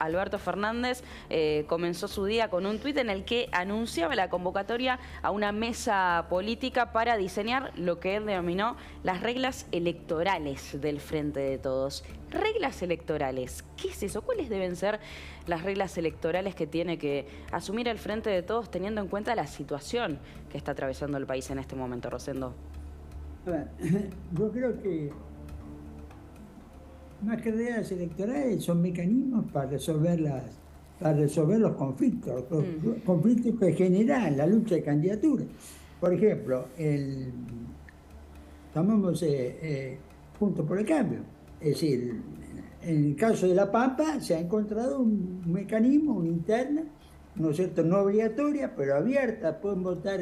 Alberto Fernández comenzó su día con un tuit en el que anunciaba la convocatoria a una mesa política para diseñar lo que él denominó las reglas electorales del Frente de Todos. Reglas electorales, ¿qué es eso? ¿Cuáles deben ser las reglas electorales que tiene que asumir el Frente de Todos teniendo en cuenta la situación que está atravesando el país en este momento, Rosendo? A ver, yo creo que más que reglas electorales son mecanismos para resolver los conflictos, los conflictos que generan la lucha de candidaturas. Por ejemplo, tomamos Juntos por el Cambio. Es decir, en el caso de La Pampa se ha encontrado un mecanismo, una interna, ¿no es cierto?, no obligatoria, pero abierta, pueden votar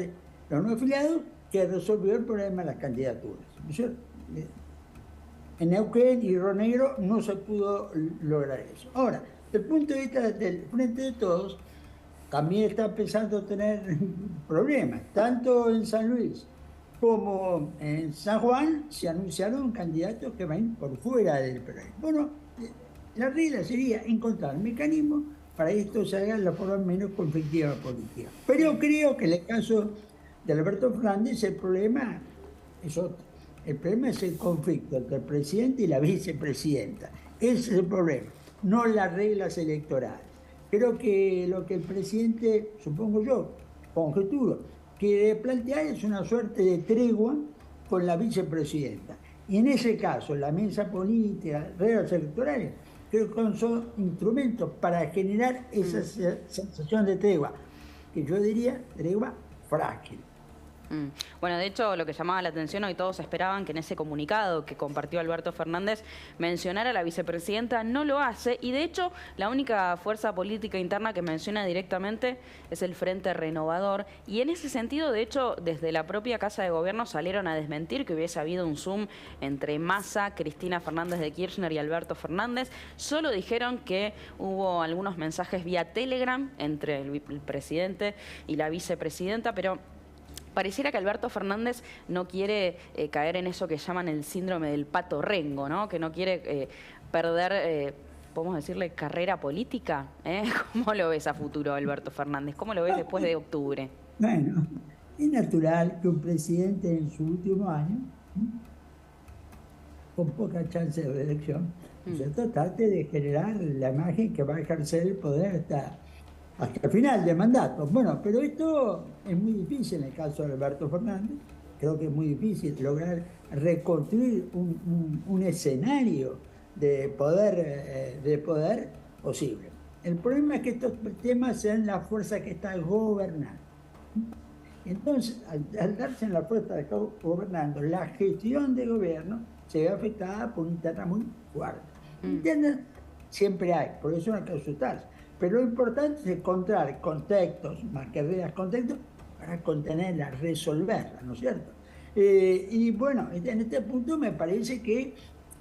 los no afiliados, que resolvió el problema de las candidaturas, ¿no es cierto? En Neuquén y Río Negro no se pudo lograr eso. Ahora, desde el punto de vista del Frente de Todos, también está empezando a tener problemas. Tanto en San Luis como en San Juan se anunciaron candidatos que van por fuera del PRO. Bueno, la regla sería encontrar mecanismos para que esto se haga de la forma menos conflictiva política. Pero creo que en el caso de Alberto Fernández el problema es otro. El problema es el conflicto entre el presidente y la vicepresidenta. Ese es el problema, no las reglas electorales. Creo que lo que el presidente, supongo yo, conjeturo, quiere plantear es una suerte de tregua con la vicepresidenta. Y en ese caso, la mesa política, reglas electorales, creo que son instrumentos para generar esa sensación de tregua, que yo diría tregua frágil. Bueno, de hecho, lo que llamaba la atención hoy, todos esperaban que en ese comunicado que compartió Alberto Fernández mencionara a la vicepresidenta, no lo hace, y de hecho la única fuerza política interna que menciona directamente es el Frente Renovador, y en ese sentido, de hecho, desde la propia Casa de Gobierno salieron a desmentir que hubiese habido un Zoom entre Massa, Cristina Fernández de Kirchner y Alberto Fernández. Solo dijeron que hubo algunos mensajes vía Telegram entre el presidente y la vicepresidenta, pero pareciera que Alberto Fernández no quiere caer en eso que llaman el síndrome del pato rengo, ¿no? Que no quiere perder, podemos decirle, carrera política. ¿Cómo lo ves a futuro, Alberto Fernández? ¿Cómo lo ves después de octubre? Bueno, es natural que un presidente en su último año, con poca chance de reelección, ¿cierto?, trate de generar la imagen que va a ejercer el poder hasta el final del mandato. Bueno, pero esto es muy difícil en el caso de Alberto Fernández. Creo que es muy difícil lograr reconstruir un escenario de poder posible. El problema es que estos temas sean la fuerza que está gobernando. Entonces, al darse en la fuerza que está gobernando, la gestión de gobierno se ve afectada por una interna muy fuerte. Interna siempre hay, por eso no hay que asustarse. Pero lo importante es encontrar contextos, más que reglas, contextos, para contenerlas, resolverlas, ¿no es cierto? Y bueno, en este punto me parece que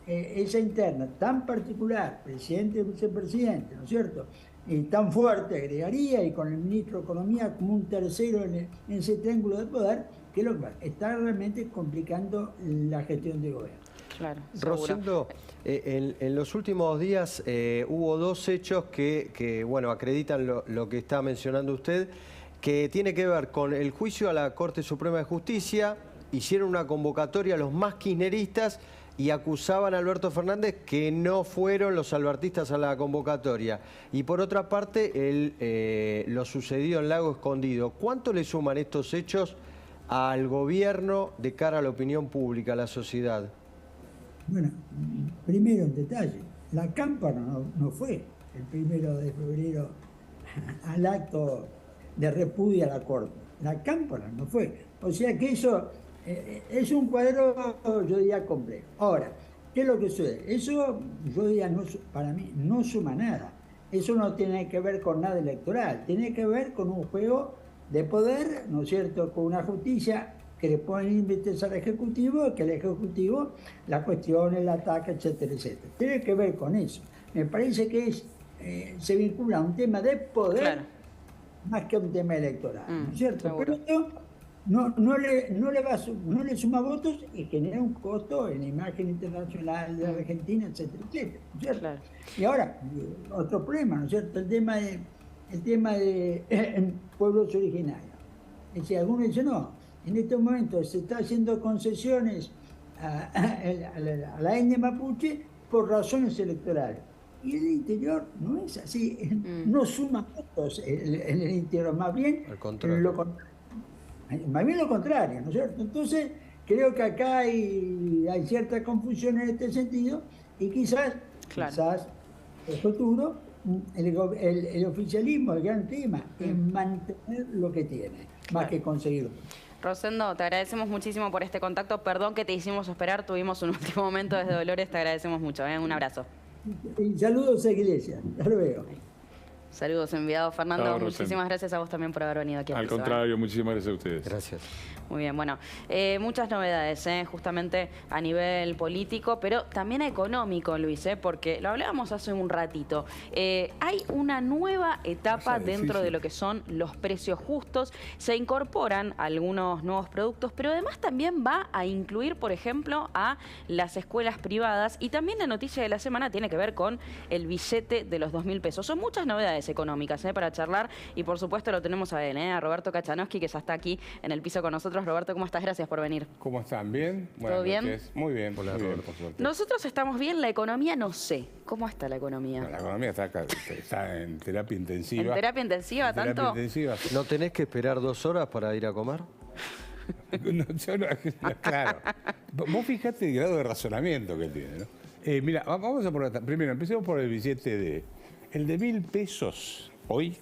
esa interna tan particular, presidente y vicepresidente, ¿no es cierto?, y tan fuerte, agregaría, y con el ministro de Economía como un tercero en ese triángulo de poder, que lo que está realmente complicando la gestión de gobierno. Claro, Rosendo, en los últimos días hubo dos hechos que bueno, acreditan lo que está mencionando usted, que tiene que ver con el juicio a la Corte Suprema de Justicia. Hicieron una convocatoria a los más kirchneristas y acusaban a Alberto Fernández que no fueron los albertistas a la convocatoria. Y por otra parte, lo sucedido en Lago Escondido. ¿Cuánto le suman estos hechos al gobierno de cara a la opinión pública, a la sociedad? Bueno, primero en detalle, la Cámpora no fue el 1 de febrero al acto de repudio a la Corte. La Cámpora no fue. O sea que eso es un cuadro, yo diría, complejo. Ahora, ¿qué es lo que sucede? Eso, yo diría, para mí, no suma nada. Eso no tiene que ver con nada electoral. Tiene que ver con un juego de poder, ¿no es cierto?, con una justicia que le ponen límites al Ejecutivo, que el Ejecutivo la cuestione, la ataca, etcétera, etcétera. Tiene que ver con eso. Me parece que se vincula a un tema de poder, claro, más que a un tema electoral, ¿no es cierto? Seguro. Pero esto no le suma votos y genera un costo en la imagen internacional de la Argentina, etcétera, etcétera, ¿no es cierto? Claro. Y ahora, otro problema, ¿no es cierto? El tema de pueblos originarios. Es decir, algunos dicen, no, en este momento se está haciendo concesiones a la etnia mapuche por razones electorales. Y en el interior no es así, no suma votos en el interior, más bien Al contrario. lo contrario, ¿no es cierto? Entonces, creo que acá hay cierta confusión en este sentido y quizás en el futuro el oficialismo, el gran tema, es mantener lo que tiene, más que conseguirlo. Rosendo, te agradecemos muchísimo por este contacto. Perdón que te hicimos esperar, tuvimos un último momento desde Dolores, te agradecemos mucho. Un abrazo. Y saludos a Iglesia, hasta luego. Saludos, enviado Fernando. Chao, muchísimas gracias a vos también por haber venido aquí. Al contrario, muchísimas gracias a ustedes. Gracias. Muy bien, bueno, muchas novedades, justamente a nivel político, pero también económico, Luis, porque lo hablábamos hace un ratito. Hay una nueva etapa dentro de lo que son los precios justos. Se incorporan algunos nuevos productos, pero además también va a incluir, por ejemplo, a las escuelas privadas. Y también la noticia de la semana tiene que ver con el billete de los 2.000 pesos. Son muchas novedades económicas para charlar y, por supuesto, lo tenemos a él, a Roberto Kachanowski, que ya está aquí en el piso con nosotros. Roberto, ¿cómo estás? Gracias por venir. ¿Cómo están? ¿Bien? ¿Todo bien? Noches. Muy bien. Hola, muy bien, Roberto. por suerte. Nosotros estamos bien, la economía no sé. ¿Cómo está la economía? No, la economía está en terapia intensiva. ¿En terapia intensiva tanto? Terapia intensiva. ¿No tenés que esperar 2 horas para ir a comer? No, claro. Vos fijate el grado de razonamiento que tiene, ¿no? Mira, vamos a por primero, empecemos por el billete el de 1.000 pesos hoy.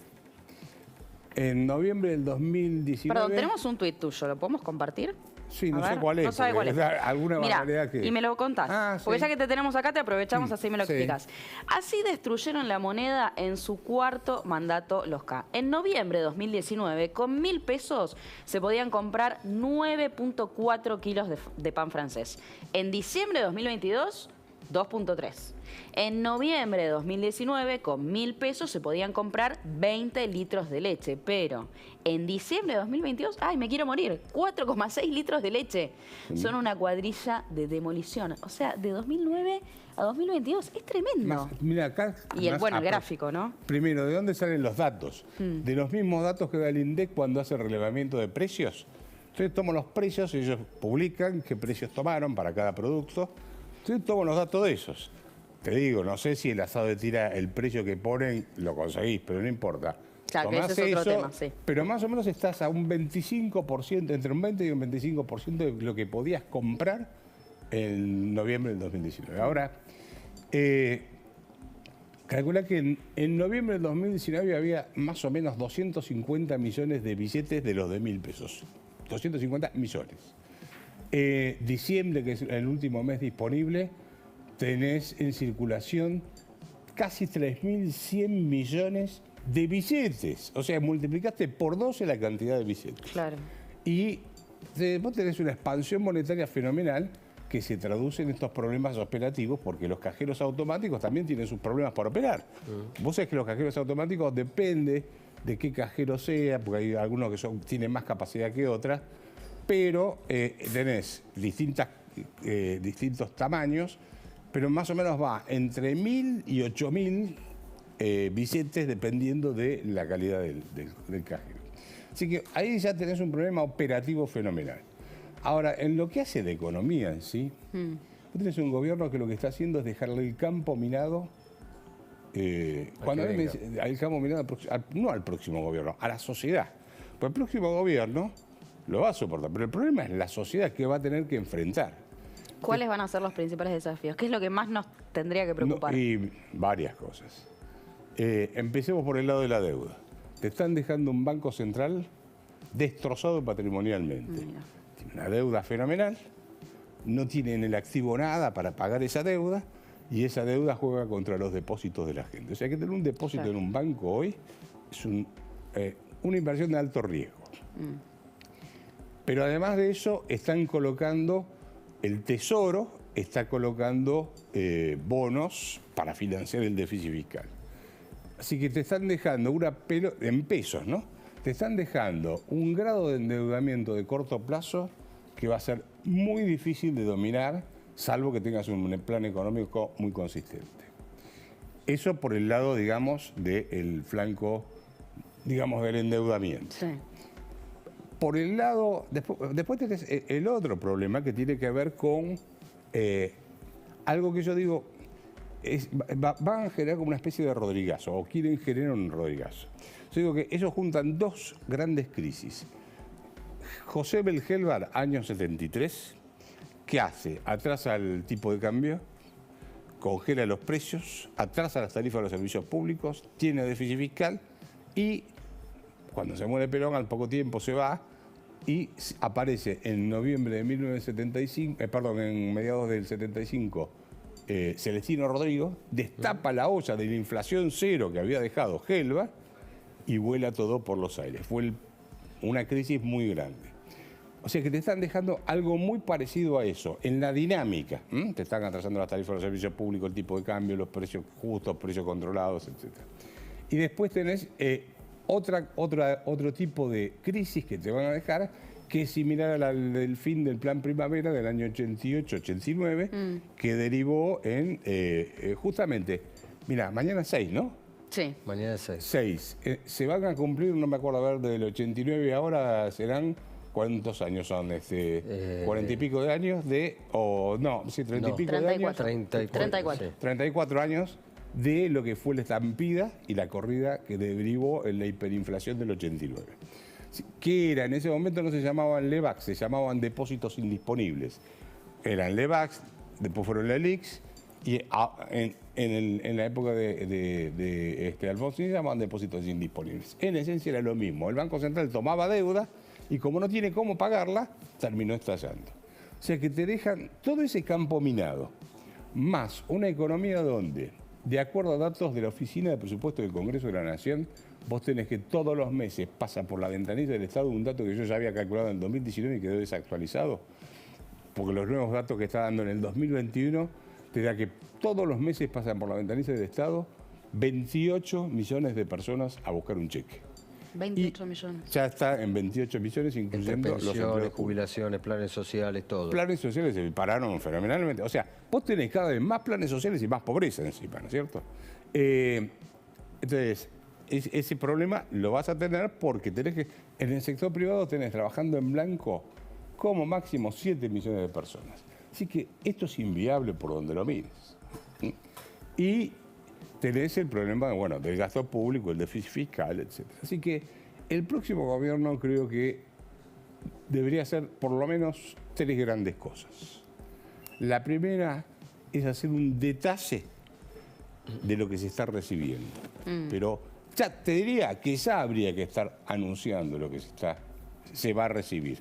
En noviembre del 2019... Perdón, tenemos un tuit tuyo, ¿lo podemos compartir? Sí, no A sé ver, cuál es. No sabe cuál es. Alguna Mirá, barbaridad que... y me lo contás. Porque sí. ya que te tenemos acá, te aprovechamos, así me lo Sí. explicas. Así destruyeron la moneda en su cuarto mandato los K. En noviembre de 2019, con 1.000 pesos se podían comprar 9.4 kilos de pan francés. En diciembre de 2022, 2.3. En noviembre de 2019, con 1.000 pesos se podían comprar 20 litros de leche. Pero en diciembre de 2022, ¡ay, me quiero morir! 4,6 litros de leche. Son una cuadrilla de demolición. O sea, de 2009 a 2022. Es tremendo. Mira, acá... Y el gráfico, ¿no? Primero, ¿de dónde salen los datos? De los mismos datos que da el INDEC cuando hace relevamiento de precios. Entonces tomo los precios, ellos publican qué precios tomaron para cada producto. Entonces tomo los datos de esos. Te digo, no sé si el asado de tira, el precio que ponen, lo conseguís, pero no importa. Claro, que ese es otro tema, sí. Pero más o menos estás a un 25%, entre un 20 y un 25% de lo que podías comprar en noviembre del 2019. Ahora, calcula que en noviembre del 2019 había más o menos 250 millones de billetes de los de 1.000 pesos. 250 millones. Diciembre, que es el último mes disponible, tenés en circulación casi 3.100 millones de billetes. O sea, multiplicaste por 12 la cantidad de billetes. Claro. Y vos tenés una expansión monetaria fenomenal que se traduce en estos problemas operativos, porque los cajeros automáticos también tienen sus problemas para operar. Vos sabés que los cajeros automáticos depende de qué cajero sea, porque hay algunos que tienen más capacidad que otras, pero tenés distintos tamaños, pero más o menos va entre 1.000 y 8.000 billetes dependiendo de la calidad del cajero. Así que ahí ya tenés un problema operativo fenomenal. Ahora, en lo que hace de economía en sí, vos tenés un gobierno que lo que está haciendo es dejarle el campo minado, cuando a mí me dice, al campo minado, no al próximo gobierno, a la sociedad. Pues el próximo gobierno lo va a soportar, pero el problema es la sociedad que va a tener que enfrentar. ¿Cuáles van a ser los principales desafíos? ¿Qué es lo que más nos tendría que preocupar? Y varias cosas. Empecemos por el lado de la deuda. Te están dejando un banco central destrozado patrimonialmente. Tiene una deuda fenomenal, no tiene en el activo nada para pagar esa deuda y esa deuda juega contra los depósitos de la gente. O sea, que tener un depósito en un banco hoy es una inversión de alto riesgo. Pero además de eso, están colocando, el Tesoro está colocando bonos para financiar el déficit fiscal. Así que te están dejando en pesos, ¿no? Te te están dejando un grado de endeudamiento de corto plazo que va a ser muy difícil de dominar, salvo que tengas un plan económico muy consistente. Eso por el lado, digamos, del flanco, digamos, del endeudamiento. Sí. Por el lado, después tenés el otro problema que tiene que ver con algo que yo digo, van a generar como una especie de Rodrigazo, o quieren generar un Rodrigazo. Yo digo que ellos juntan dos grandes crisis. José Belgelbar, año 73, ¿qué hace? Atrasa el tipo de cambio, congela los precios, atrasa las tarifas de los servicios públicos, tiene déficit fiscal y cuando se muere Perón al poco tiempo se va y aparece en noviembre de 1975, en mediados del 75, Celestino Rodrigo, destapa la olla de la inflación cero que había dejado Gelbar y vuela todo por los aires. Fue una crisis muy grande. O sea que te están dejando algo muy parecido a eso, en la dinámica. Te están atrasando las tarifas de los servicios públicos, el tipo de cambio, los precios justos, precios controlados, etc. Y después tenés otro tipo de crisis que te van a dejar, que es similar a la del fin del Plan Primavera del año 88-89, que derivó en, justamente, mira, mañana 6, ¿no? Sí. Mañana 6. 6. Se van a cumplir, no me acuerdo, a ver, del 89 ahora serán, ¿cuántos años son? 40 y pico de años de, o no, sí, 30 y pico de años. 34. 34 años de lo que fue la estampida y la corrida que derivó en la hiperinflación del 89. ¿Qué era? En ese momento no se llamaban LEVAX, se llamaban depósitos indisponibles. Eran LEVAX, después fueron LELIX, y en la época de Alfonsín se llamaban depósitos indisponibles. En esencia era lo mismo. El Banco Central tomaba deuda y como no tiene cómo pagarla, terminó estallando. O sea que te dejan todo ese campo minado, más una economía donde, de acuerdo a datos de la Oficina de Presupuesto del Congreso de la Nación, vos tenés que todos los meses pasa por la ventanilla del Estado un dato que yo ya había calculado en el 2019 y quedó desactualizado, porque los nuevos datos que está dando en el 2021 te da que todos los meses pasan por la ventanilla del Estado 28 millones de personas a buscar un cheque. 28 millones. Ya está en 28 millones, incluyendo los empleos, jubilaciones, planes sociales, todo. Planes sociales se pararon fenomenalmente. O sea, vos tenés cada vez más planes sociales y más pobreza encima, ¿no es cierto? Entonces, ese problema lo vas a tener porque tenés que, en el sector privado tenés trabajando en blanco como máximo 7 millones de personas. Así que esto es inviable por donde lo mires. Y tenés el problema, bueno, del gasto público, el déficit fiscal, etc. Así que el próximo gobierno creo que debería hacer por lo menos 3 grandes cosas. La primera es hacer un detalle de lo que se está recibiendo. Pero ya te diría que ya habría que estar anunciando lo que se va a recibir.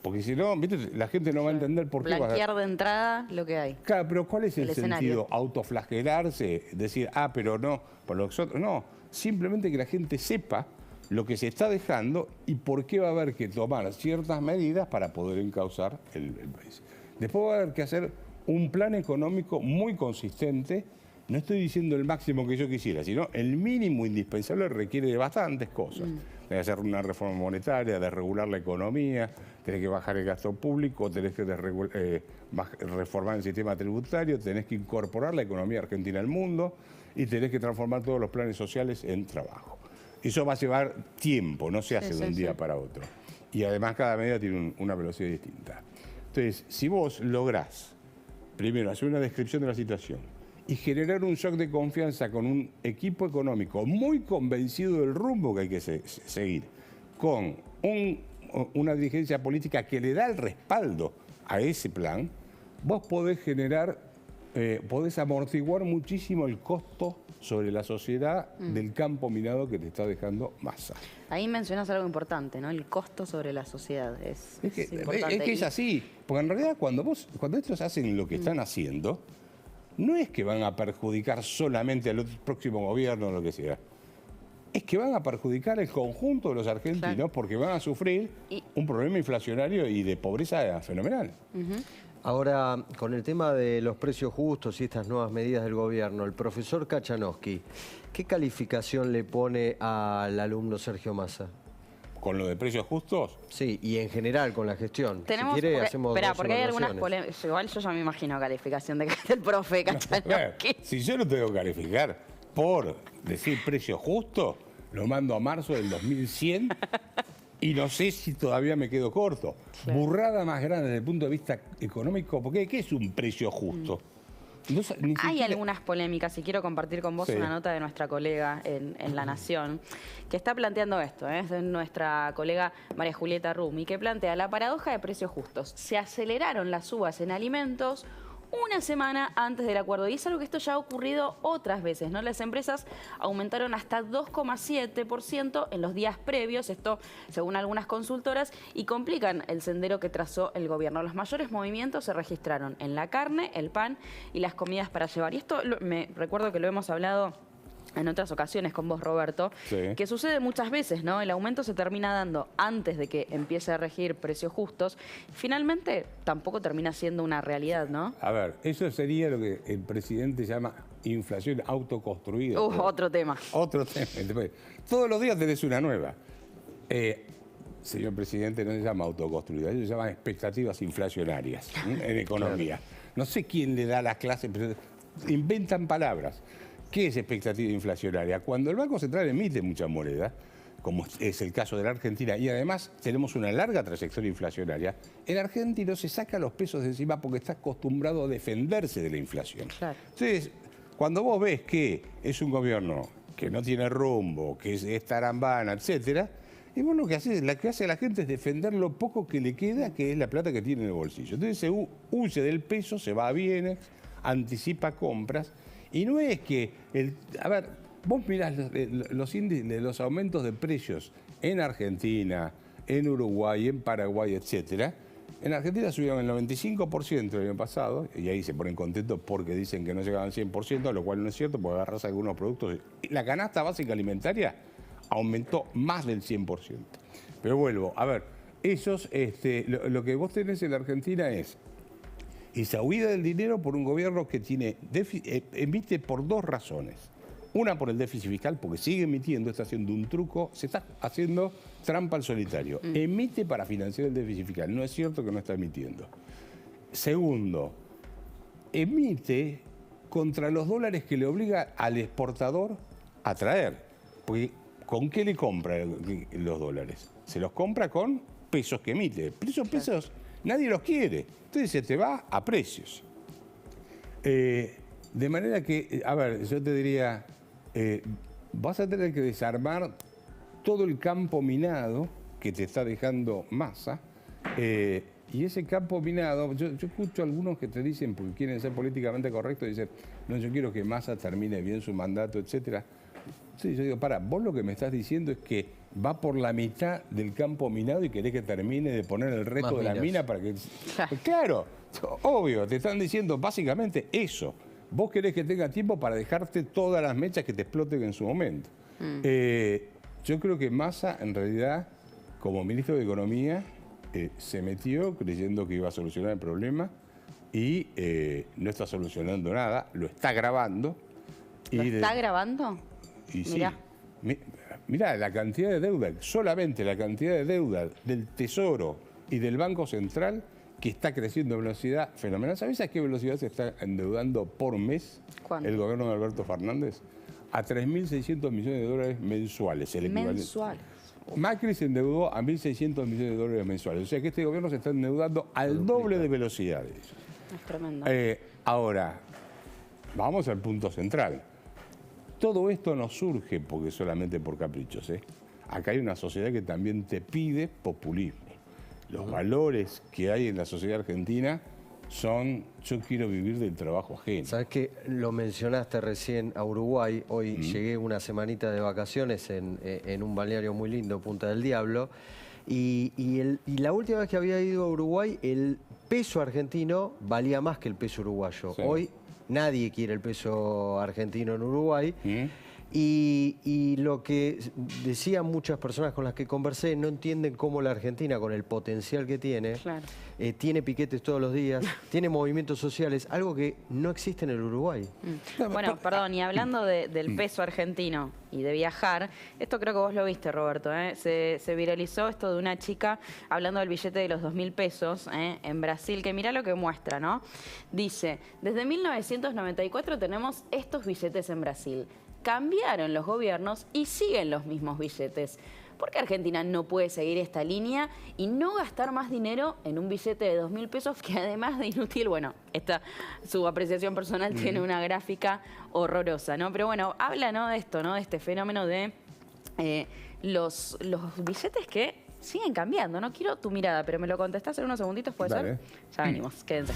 Porque si no, ¿viste? La gente no va a entender por qué. Blanquear de entrada lo que hay. Claro, pero ¿cuál es el escenario? sentido? ¿Autoflagelarse? Decir, pero no, por los otros. No, simplemente que la gente sepa lo que se está dejando y por qué va a haber que tomar ciertas medidas para poder encauzar el país. Después va a haber que hacer un plan económico muy consistente. No estoy diciendo el máximo que yo quisiera, sino el mínimo indispensable requiere de bastantes cosas. Tenés que hacer una reforma monetaria, desregular la economía, tenés que bajar el gasto público, tenés que reformar el sistema tributario, tenés que incorporar la economía argentina al mundo y tenés que transformar todos los planes sociales en trabajo. Eso va a llevar tiempo, no se hace de un día para otro. Y además cada medida tiene una velocidad distinta. Entonces, si vos lográs, primero, hacer una descripción de la situación, y generar un shock de confianza con un equipo económico muy convencido del rumbo que hay que seguir, con una dirigencia política que le da el respaldo a ese plan, vos podés podés amortiguar muchísimo el costo sobre la sociedad del campo minado que te está dejando Massa. Ahí mencionas algo importante, ¿no? El costo sobre la sociedad. Es importante. Es que es así, porque en realidad cuando estos hacen lo que están haciendo, no es que van a perjudicar solamente al próximo gobierno o lo que sea. Es que van a perjudicar el conjunto de los argentinos, claro, porque van a sufrir un problema inflacionario y de pobreza fenomenal. Ahora, con el tema de los precios justos y estas nuevas medidas del gobierno, el profesor Kachanowski, ¿qué calificación le pone al alumno Sergio Massa? con lo de precios justos. Sí, y en general con la gestión. Tenemos, si quiere, porque, hacemos espera, dos porque hay algunas evaluaciones. polémicas. Igual yo ya me imagino calificación del profe Kachanowski. Si yo lo tengo que calificar por decir precio justo, lo mando a marzo del 2100 y no sé si todavía me quedo corto. Claro. Burrada más grande desde el punto de vista económico, porque ¿qué es un precio justo? No, ni Hay siquiera- algunas polémicas, y quiero compartir con vos Sí. una nota de nuestra colega en La Nación, que está planteando esto, es de nuestra colega María Julieta Rumi, que plantea la paradoja de precios justos. Se aceleraron las subas en alimentos una semana antes del acuerdo, y es algo que esto ya ha ocurrido otras veces, ¿no? Las empresas aumentaron hasta 2,7% en los días previos, esto según algunas consultoras, y complican el sendero que trazó el gobierno. Los mayores movimientos se registraron en la carne, el pan y las comidas para llevar. Y esto me recuerdo que lo hemos hablado en otras ocasiones con vos, Roberto, Sí. que sucede muchas veces, ¿no? El aumento se termina dando antes de que empiece a regir precios justos. Finalmente, tampoco termina siendo una realidad, ¿no? A ver, eso sería lo que el presidente llama inflación autoconstruida. Otro tema. Otro tema. Entonces, todos los días tenés una nueva. Señor presidente, no se llama autoconstruida, ellos se llaman expectativas inflacionarias en economía. No sé quién le da las clases, pero inventan palabras. ¿Qué es expectativa inflacionaria? Cuando el Banco Central emite mucha moneda, como es el caso de la Argentina, y además tenemos una larga trayectoria inflacionaria, el argentino se saca los pesos de encima porque está acostumbrado a defenderse de la inflación. Claro. Entonces, cuando vos ves que es un gobierno que no tiene rumbo, que es tarambana, etcétera, y vos lo que hace la gente es defender lo poco que le queda, que es la plata que tiene en el bolsillo. Entonces se huye del peso, se va a bienes, anticipa compras, y no es que a ver, vos mirás los índices, los aumentos de precios en Argentina, en Uruguay, en Paraguay, etcétera. En Argentina subieron el 95% el año pasado, y ahí se ponen contentos porque dicen que no llegaban al 100%, lo cual no es cierto, porque agarrás algunos productos. La canasta básica alimentaria aumentó más del 100%. Pero vuelvo, a ver, lo que vos tenés en la Argentina es esa huida del dinero por un gobierno que emite por dos razones. Una, por el déficit fiscal, porque sigue emitiendo, está haciendo un truco, se está haciendo trampa al solitario. Emite para financiar el déficit fiscal. No es cierto que no está emitiendo. Segundo, emite contra los dólares que le obliga al exportador a traer. Porque ¿con qué le compra los dólares? Se los compra con pesos que emite. Esos pesos nadie los quiere. Entonces se te va a precios. De manera que, a ver, yo te diría, vas a tener que desarmar todo el campo minado que te está dejando Massa. Y ese campo minado, yo escucho a algunos que te dicen, porque quieren ser políticamente correctos, dicen, no, yo quiero que Massa termine bien su mandato, etcétera. Sí, yo digo, vos lo que me estás diciendo es que va por la mitad del campo minado y querés que termine de poner el resto Más de la minas. mina para que... Claro, obvio, te están diciendo básicamente eso. Vos querés que tenga tiempo para dejarte todas las mechas que te exploten en su momento. Yo creo que Massa, en realidad, como ministro de Economía, se metió creyendo que iba a solucionar el problema y no está solucionando nada, lo está agravando. ¿Lo está grabando? Y sí, Mirá. mirá, la cantidad de deuda, solamente la cantidad de deuda del Tesoro y del Banco Central, que está creciendo a velocidad fenomenal. ¿Sabés a qué velocidad se está endeudando por mes ¿Cuánto? el gobierno de Alberto Fernández? A 3.600 millones de dólares mensuales. El equivalente. Mensual. Macri se endeudó a 1.600 millones de dólares mensuales. O sea que este gobierno se está endeudando al doble de velocidades. Es tremendo. Ahora, vamos al punto central. Todo esto no surge porque solamente por caprichos. Acá hay una sociedad que también te pide populismo. Los valores que hay en la sociedad argentina son, yo quiero vivir del trabajo ajeno. Sabes que lo mencionaste recién a Uruguay. Hoy llegué una semanita de vacaciones en un balneario muy lindo, Punta del Diablo. Y la última vez que había ido a Uruguay, el peso argentino valía más que el peso uruguayo. Sí. Hoy nadie quiere el peso argentino en Uruguay. Y lo que decían muchas personas con las que conversé, no entienden cómo la Argentina, con el potencial que tiene, Claro. Tiene piquetes todos los días, tiene movimientos sociales, algo que no existe en el Uruguay. Bueno, perdón, y hablando del peso argentino y de viajar, esto creo que vos lo viste, Roberto, ¿eh? Se viralizó esto de una chica hablando del billete de los 2.000 pesos en Brasil, que mirá lo que muestra, ¿no? Dice, desde 1994 tenemos estos billetes en Brasil. Cambiaron los gobiernos y siguen los mismos billetes. ¿Por qué Argentina no puede seguir esta línea y no gastar más dinero en un billete de 2.000 pesos que además de inútil, bueno, su apreciación personal tiene una gráfica horrorosa, ¿no? Pero bueno, habla, ¿no?, de esto, ¿no?, de este fenómeno de los billetes que siguen cambiando, ¿no? Quiero tu mirada, pero me lo contestás en unos segunditos, ¿puede Dale. ser? Ya venimos, quédense.